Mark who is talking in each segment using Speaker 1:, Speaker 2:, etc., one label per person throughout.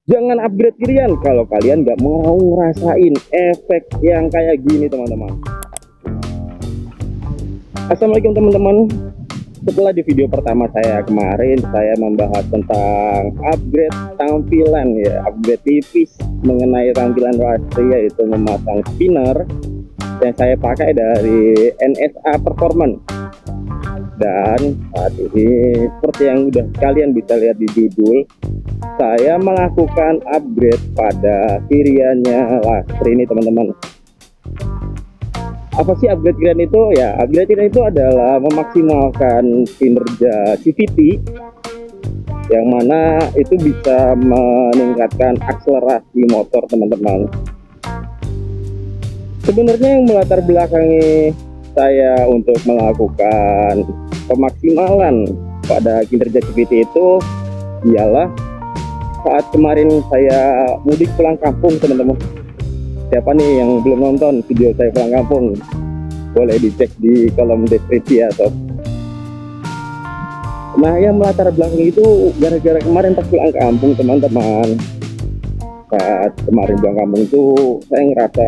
Speaker 1: Jangan upgrade kirian kalau kalian nggak mau ngerasain efek yang kayak gini teman-teman. Assalamualaikum teman-teman. Setelah di video pertama saya kemarin saya membahas tentang upgrade tampilan ya, upgrade tipis mengenai tampilan Lastri, yaitu memasang spinner yang saya pakai dari NSA Performance. Dan saat ini seperti yang udah kalian bisa lihat di judul, saya melakukan upgrade pada kiriannya Lastri ini teman-teman. Apa sih upgrade kirian itu? Ya, upgrade kirian itu adalah memaksimalkan kinerja CVT, yang mana itu bisa meningkatkan akselerasi motor teman-teman. Sebenarnya yang melatar belakangi saya untuk melakukan pemaksimalan pada kinerja CVT itu ialah saat kemarin saya mudik pulang kampung teman-teman. Siapa nih yang belum nonton video saya pulang kampung, boleh dicek di kolom deskripsi ya sob. Nah, yang melatar belakang itu gara-gara kemarin pas pulang kampung teman-teman. Saat kemarin pulang kampung itu saya ngerasa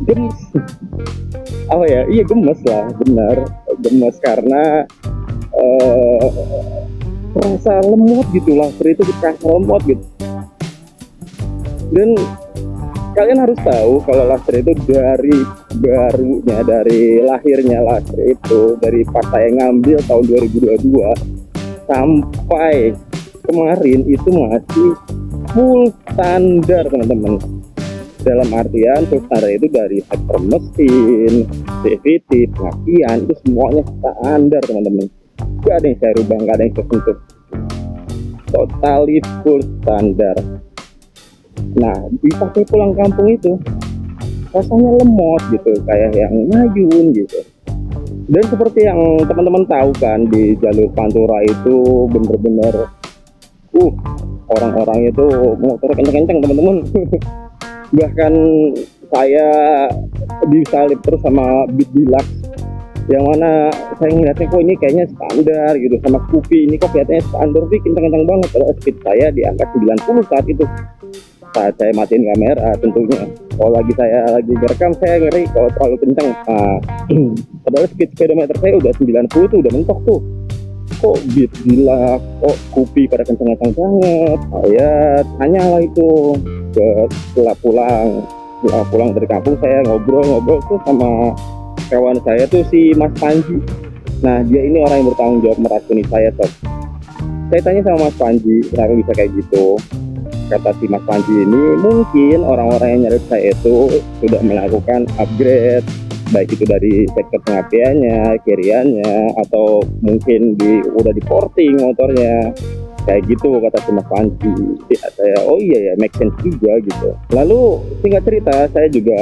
Speaker 1: gemes. Oh ya, iya gemes lah, benar gemes karena rasa lemot gitu lah, itu terasa lemot gitu. Dan kalian harus tahu kalau Lastri itu dari barunya, dari lahirnya Lastri itu, dari pas saya ngambil tahun 2022 sampai kemarin itu masih full standar teman-teman. Dalam artian full standar itu dari sektor mesin, CVT, pengapian, itu semuanya standar teman-teman. Gak ada yang saya rubah, gak ada yang saya sentuh, totally full standar. Nah, dipakai pulang kampung itu rasanya lemot gitu, kayak yang ngayun gitu. Dan seperti yang teman-teman tahu kan, di jalur Pantura itu bener-bener orang-orang itu motor kenceng-kenceng teman-teman. Bahkan saya disalip terus sama Beat Deluxe, yang mana saya ngeliatnya kok ini kayaknya standar gitu, sama Kupi ini kok kelihatannya standar sih, kenceng-kenceng banget. Kalau speed saya di angka 90 saat itu, saat saya matiin kamera tentunya. Kalau saya lagi ngerekam, saya ngeri kalau terlalu kencang. Padahal speed speedometer saya udah 90 tuh, udah mentok tuh. Kok Beat gila, kok Kupi pada kencang-kencang banget. Saya tanya lah itu setelah pulang dari kampung, saya ngobrol tuh sama kawan saya tuh, si Mas Panji. Nah, dia ini orang yang bertanggung jawab meracuni saya sob. Saya tanya sama Mas Panji, kenapa bisa kayak gitu. Kata si Mas Panji ini, mungkin orang-orang yang nyari saya itu sudah melakukan upgrade, baik itu dari sektor pengapiannya, kiriannya, atau mungkin udah di porting motornya, kayak gitu kata si Mas Panji. Ya, saya oh iya ya, make sense juga gitu. Lalu singkat cerita, saya juga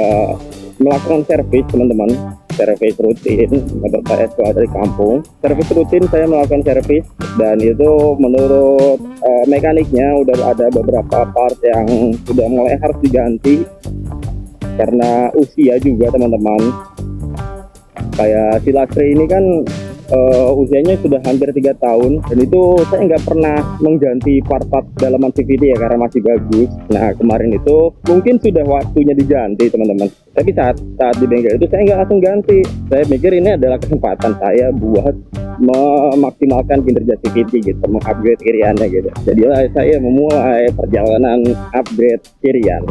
Speaker 1: melakukan servis teman-teman, servis rutin. Motor saya setelah dari kampung, servis rutin saya melakukan servis, dan itu menurut mekaniknya udah ada beberapa part yang sudah mulai harus diganti karena usia juga teman-teman. Kayak si Lastri ini kan usianya sudah hampir 3 tahun, dan itu saya nggak pernah mengganti part-part dalaman CVT ya, karena masih bagus. Nah, kemarin itu mungkin sudah waktunya diganti teman-teman, tapi saat di bengkel itu saya nggak langsung ganti. Saya mikir ini adalah kesempatan saya buat memaksimalkan kinerja CVT gitu, mengupgrade kiriannya gitu. Jadilah saya memulai perjalanan upgrade kirian.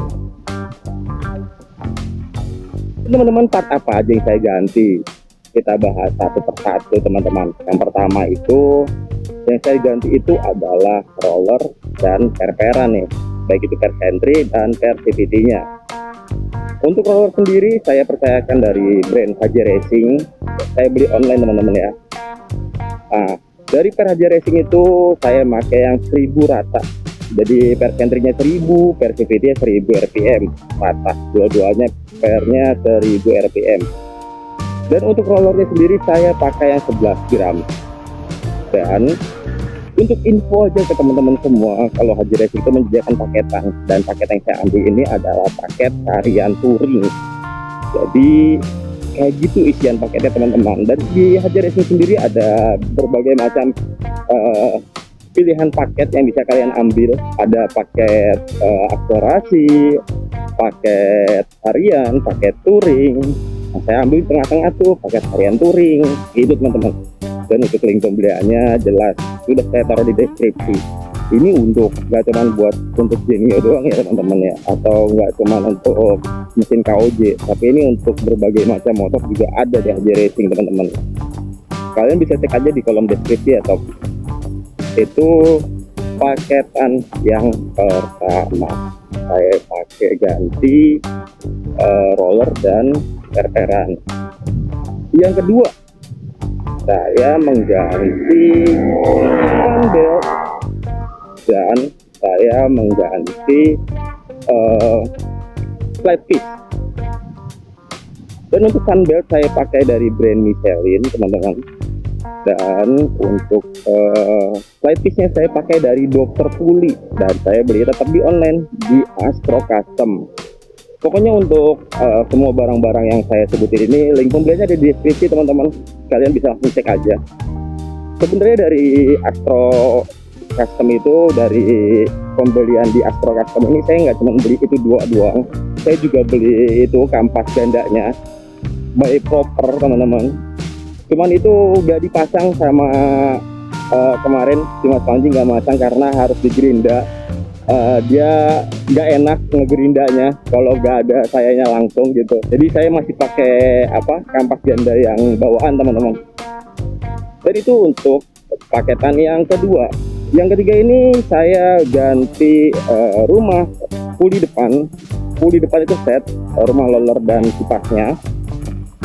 Speaker 1: Teman-teman, part apa aja yang saya ganti? Kita bahas satu persatu teman-teman. Yang pertama itu, yang saya ganti itu adalah roller dan per-peran nih, baik itu per sentry dan per CVT-nya. Untuk roller sendiri saya percayakan dari brand HJ Racing. Saya beli online teman-teman ya. Nah, dari per HJ Racing itu saya pakai yang 1000 rata. Jadi per sentry-nya 1000, per CVT-nya 1000 RPM rata. Dua-duanya pernya 1000 RPM. Dan untuk rollernya sendiri saya pakai yang 11 gram. Dan untuk info aja ke teman-teman semua, kalau HJ Racing itu menyediakan paketan, dan paket yang saya ambil ini adalah paket harian touring. Jadi kayak gitu isian paketnya teman-teman. Dan di HJ Racing sendiri ada berbagai macam pilihan paket yang bisa kalian ambil. Ada paket akselerasi, paket harian, paket touring. Nah, saya ambil tengah-tengah tuh paket harian touring gitu teman-teman. Dan untuk link pembeliannya jelas sudah saya taruh di deskripsi. Ini untuk nggak cuma buat untuk Genio doang ya teman-teman ya, atau nggak cuma untuk mesin KOJ, tapi ini untuk berbagai macam motor juga ada di HJ Racing teman-teman. Kalian bisa cek aja di kolom deskripsi atau itu paketan yang pertama. Saya pakai ganti roller dan perperan. Yang kedua, saya mengganti handle dan saya mengganti flat piece. Dan untuk handle saya pakai dari brand Michelin teman-teman. Dan untuk flat piece-nya saya pakai dari Dr. Fully, dan saya beli tetap di online di Astro Custom. Pokoknya untuk semua barang-barang yang saya sebutin ini link pembeliannya ada di deskripsi teman-teman. Kalian bisa langsung cek aja. Sebenarnya dari Astro Custom itu, dari pembelian di Astro Custom ini saya nggak cuma beli itu dua doang. Saya juga beli itu kampas gandanya by proper teman-teman. Cuman itu udah dipasang sama kemarin si Mas Panji nggak masang karena harus digerinda. Dia nggak enak ngegerindanya kalau nggak ada sayanya langsung gitu. Jadi saya masih pakai kampas ganda yang bawaan teman-teman. Dan itu untuk paketan yang kedua. Yang ketiga ini saya ganti rumah puli depan. Puli depan itu set rumah roller dan kipasnya.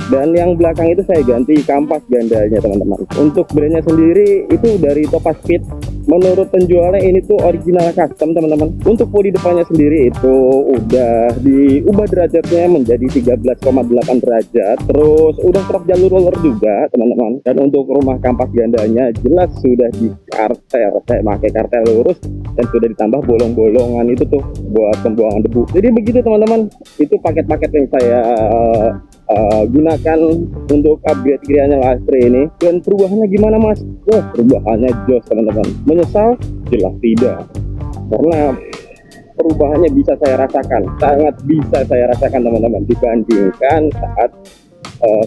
Speaker 1: Dan yang belakang itu saya ganti kampas gandanya teman-teman. Untuk brandnya sendiri itu dari Topaz Speed. Menurut penjualnya ini tuh original custom teman-teman. Untuk bodi depannya sendiri itu udah diubah derajatnya menjadi 13,8 derajat. Terus udah crop jalur roller juga teman-teman. Dan untuk rumah kampas gandanya jelas sudah di kartel. Saya pakai kartel lurus dan sudah ditambah bolong-bolongan itu tuh buat pembuangan debu. Jadi begitu teman-teman. Itu paket-paket yang saya gunakan untuk upgrade Grianya Lastre ini. Dan perubahannya gimana mas? Wah, perubahannya jos teman-teman. Menyesal? Jelas tidak, karena perubahannya bisa saya rasakan, sangat bisa saya rasakan teman-teman, dibandingkan saat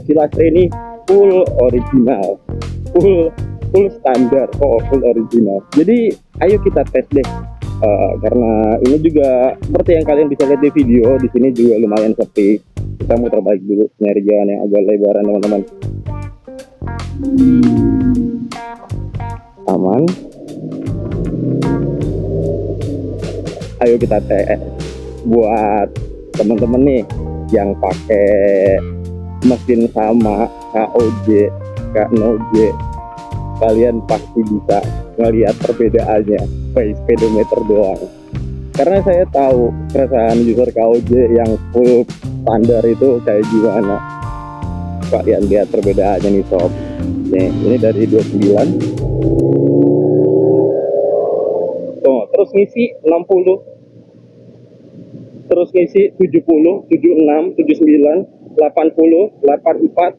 Speaker 1: si Lastre ini full original, full standar, full original. Jadi ayo kita tes deh. Karena ini juga seperti yang kalian bisa lihat di video, di sini juga lumayan sepi. Kita muter balik dulu, nyari jalan yang agak lebaran teman-teman. Aman. Ayo kita tes. Buat teman-teman nih yang pakai mesin sama KOJ, KNOJ, kalian pasti bisa ngelihat perbedaannya by speedometer doang. Karena saya tahu keresahan user KOJ yang full standar itu kayak gimana. Kalian lihat perbedaannya nih sob. Nih, ini dari 29. Tuh, terus ngisi 60. Terus ngisi 70, 76, 79, 80, 84,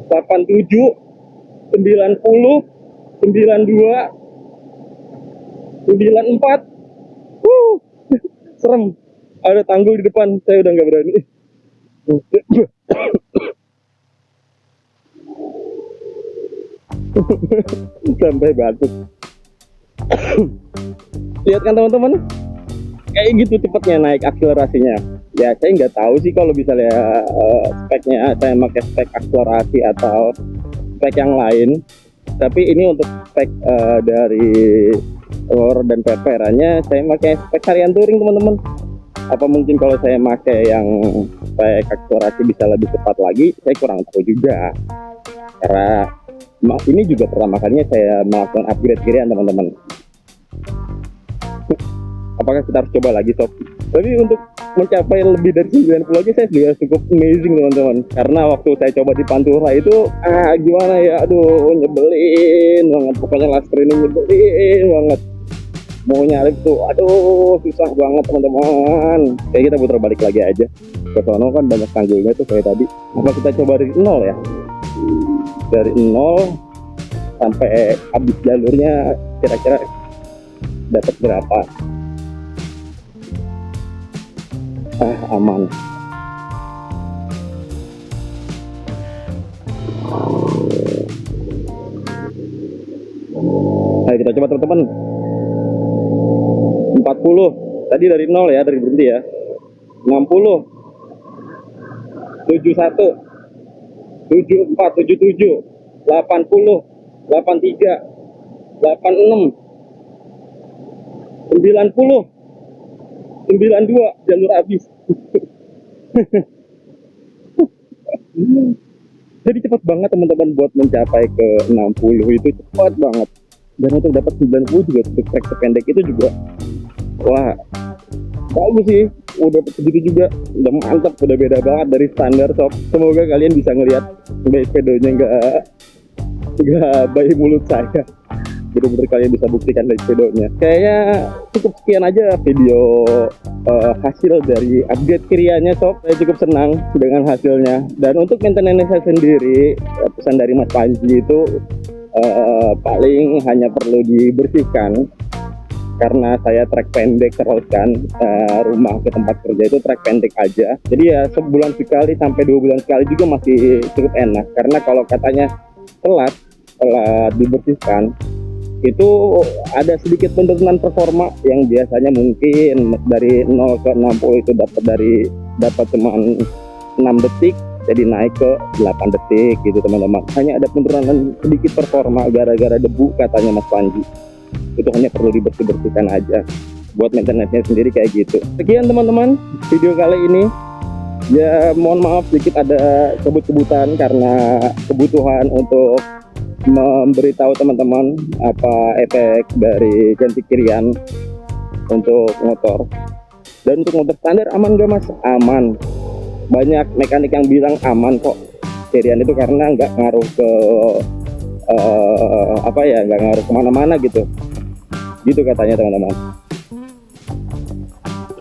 Speaker 1: 87, 90, 92, 94. Serem, ada tanggul di depan, saya udah nggak berani. Sampai batuk. Lihat kan teman-teman, kayak gitu cepatnya naik akselerasinya. Ya saya nggak tahu sih kalau misalnya speknya saya pakai spek akselerasi atau spek yang lain. Tapi ini untuk spek dari roller dan perperannya saya pakai spek harian touring teman-teman. Apa mungkin kalau saya pakai yang spek akselerasi bisa lebih cepat lagi, saya kurang tahu juga. Karena ini juga pertama kalinya saya melakukan upgrade Grian teman-teman. Apakah kita harus coba lagi sob? Tapi untuk mencapai lebih dari 90 aja saya juga cukup amazing teman-teman. Karena waktu saya coba di Pantura itu gimana ya, aduh nyebelin banget. Pokoknya Lastre ini nyebelin banget. Mau nyalip tuh, aduh susah banget teman-teman. Kayak kita putar balik lagi aja. Ke sono kan banyak tanggulnya tuh kayak tadi. Apa kita coba dari nol ya? Dari nol sampai habis jalurnya kira-kira dapat berapa. Aman. Ayo kita coba teman-teman. 40 tadi dari 0 ya, dari berhenti ya. 60 71 74 77 80 83 86 90 92 jalur habis. Jadi cepat banget teman-teman buat mencapai ke 60 itu cepat banget. Dan untuk dapat 90 juga untuk trek sependek itu juga wah bagus sih. Udah segitu juga udah mantap, udah beda banget dari standar sob. Semoga kalian bisa ngelihat baik pedonya nggak bayi mulut saya. Bener-bener kalian bisa buktikan dari pedonya. Kayaknya cukup sekian aja video hasil dari upgrade Kirianya sob. Saya cukup senang dengan hasilnya. Dan untuk maintenance sendiri, pesan dari Mas Panji itu paling hanya perlu dibersihkan. Karena saya trek pendek terus kan, rumah ke tempat kerja itu trek pendek aja. Jadi ya sebulan sekali sampai 2 bulan sekali juga masih cukup enak. Karena kalau katanya telat dibersihkan, itu ada sedikit penurunan performa yang biasanya mungkin dari 0 ke 60 itu dapat cuma 6 detik jadi naik ke 8 detik gitu teman-teman. Hanya ada penurunan sedikit performa gara-gara debu katanya Mas Panji. Itu hanya perlu dibersihkan aja. Buat maintenance-nya sendiri kayak gitu. Sekian teman-teman video kali ini. Ya mohon maaf sedikit ada kebut-kebutan karena kebutuhan untuk memberitahu teman-teman apa efek dari ganti kirian untuk motor. Dan untuk motor standar aman gak mas? Aman. Banyak mekanik yang bilang aman kok kirian itu karena nggak ngaruh ke nggak ngaruh kemana-mana gitu katanya teman-teman.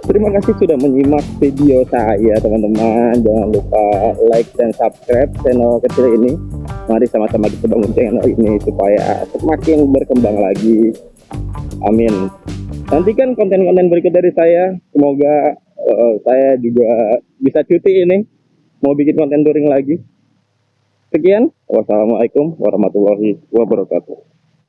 Speaker 1: Terima kasih sudah menyimak video saya teman-teman. Jangan lupa like dan subscribe channel kecil ini. Mari sama-sama kita bangun channel ini supaya semakin berkembang lagi. Amin. Nantikan konten-konten berikut dari saya. Semoga saya juga bisa cuti ini, mau bikin konten touring lagi. Sekian, wassalamualaikum warahmatullahi wabarakatuh.